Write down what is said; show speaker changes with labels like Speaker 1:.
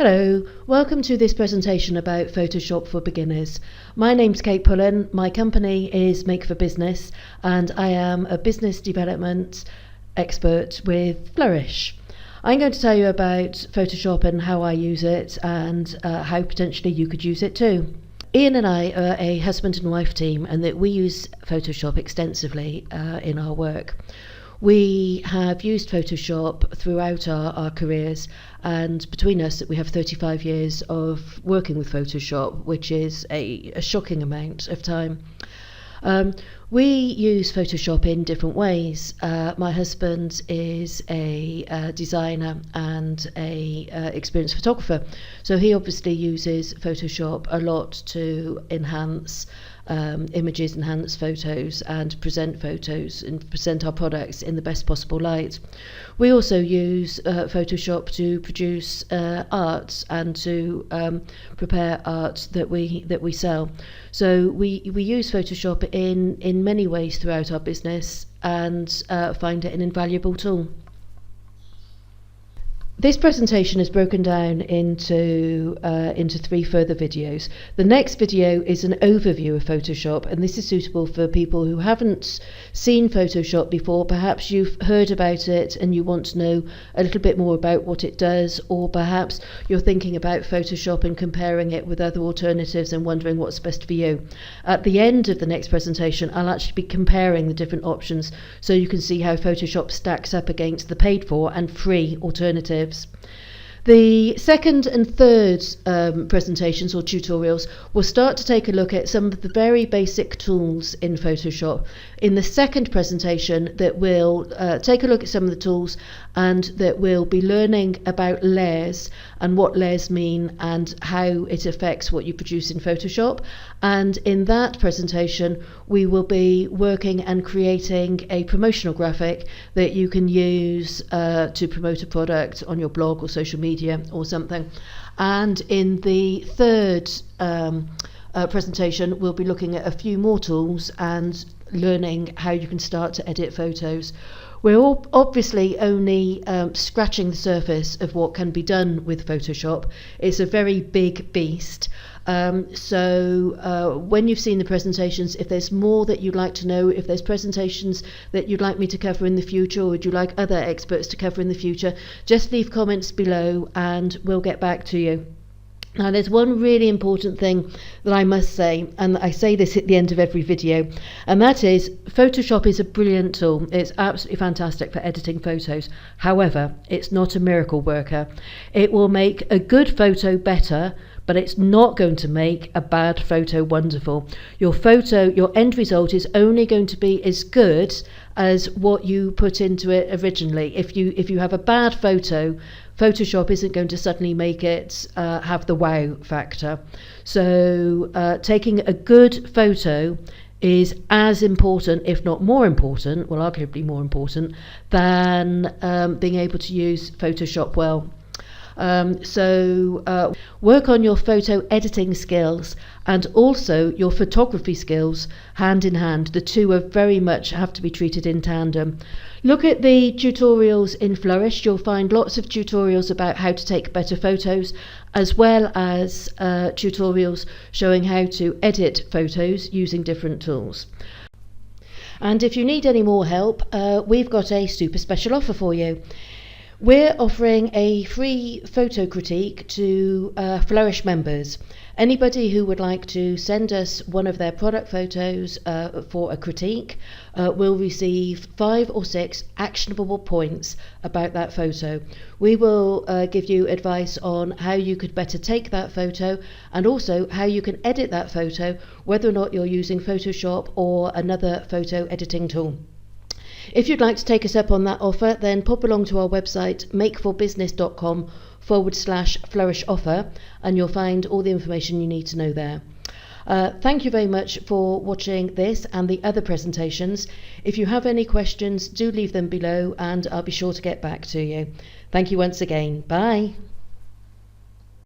Speaker 1: Hello, welcome to this presentation about Photoshop for beginners. My name's Kate Pullen, my company is Make for Business, and I am a business development expert with Flourish. I'm going to tell you about Photoshop and how I use it and how potentially you could use it too. Ian and I are a husband and wife team, and that we use Photoshop extensively in our work. We have used Photoshop throughout our careers, and between us we have 35 years of working with Photoshop, which is a shocking amount of time. We use Photoshop in different ways. My husband is a designer and a experienced photographer, so he obviously uses Photoshop a lot to enhance images, enhance photos and present our products in the best possible light. We also use Photoshop to produce art and to prepare art that we sell. So we use Photoshop in many ways throughout our business and find it an invaluable tool. This presentation is broken down into three further videos. The next video is an overview of Photoshop, and this is suitable for people who haven't seen Photoshop before. Perhaps you've heard about it and you want to know a little bit more about what it does, or perhaps you're thinking about Photoshop and comparing it with other alternatives and wondering what's best for you. At the end of the next presentation, I'll actually be comparing the different options so you can see how Photoshop stacks up against the paid for and free alternatives. The second and third presentations or tutorials will start to take a look at some of the very basic tools in Photoshop. In the second presentation, that will take a look at some of the tools, and that we'll be learning about layers and what layers mean and how it affects what you produce in Photoshop. And in that presentation, we will be working and creating a promotional graphic that you can use to promote a product on your blog or social media or something. And in the third presentation, we'll be looking at a few more tools and learning how you can start to edit photos. We're all obviously only scratching the surface of what can be done with Photoshop. It's a very big beast. So when you've seen the presentations, if there's more that you'd like to know, if there's presentations that you'd like me to cover in the future, or would you like other experts to cover in the future, just leave comments below and we'll get back to you. Now, there's one really important thing that I must say, and I say this at the end of every video, and that is Photoshop is a brilliant tool. It's absolutely fantastic for editing photos. However, it's not a miracle worker. It will make a good photo better, but it's not going to make a bad photo wonderful. Your end result is only going to be as good as what you put into it originally. If you have a bad photo, Photoshop isn't going to suddenly make it have the wow factor. So taking a good photo is as important, if not more important, well, arguably more important, than being able to use Photoshop well. So work on your photo editing skills and also your photography skills hand in hand. The two are very much have to be treated in tandem. Look at the tutorials in Flourish. You'll find lots of tutorials about how to take better photos, as well as tutorials showing how to edit photos using different tools. And if you need any more help, we've got a super special offer for you. We're offering a free photo critique to Flourish members. Anybody who would like to send us one of their product photos for a critique will receive 5 or 6 actionable points about that photo. We will give you advice on how you could better take that photo, and also how you can edit that photo, whether or not you're using Photoshop or another photo editing tool. If you'd like to take us up on that offer, then pop along to our website, makeforbusiness.com/flourish offer, and you'll find all the information you need to know there. Thank you very much for watching this and the other presentations. If you have any questions, do leave them below and I'll be sure to get back to you. Thank you once again. Bye.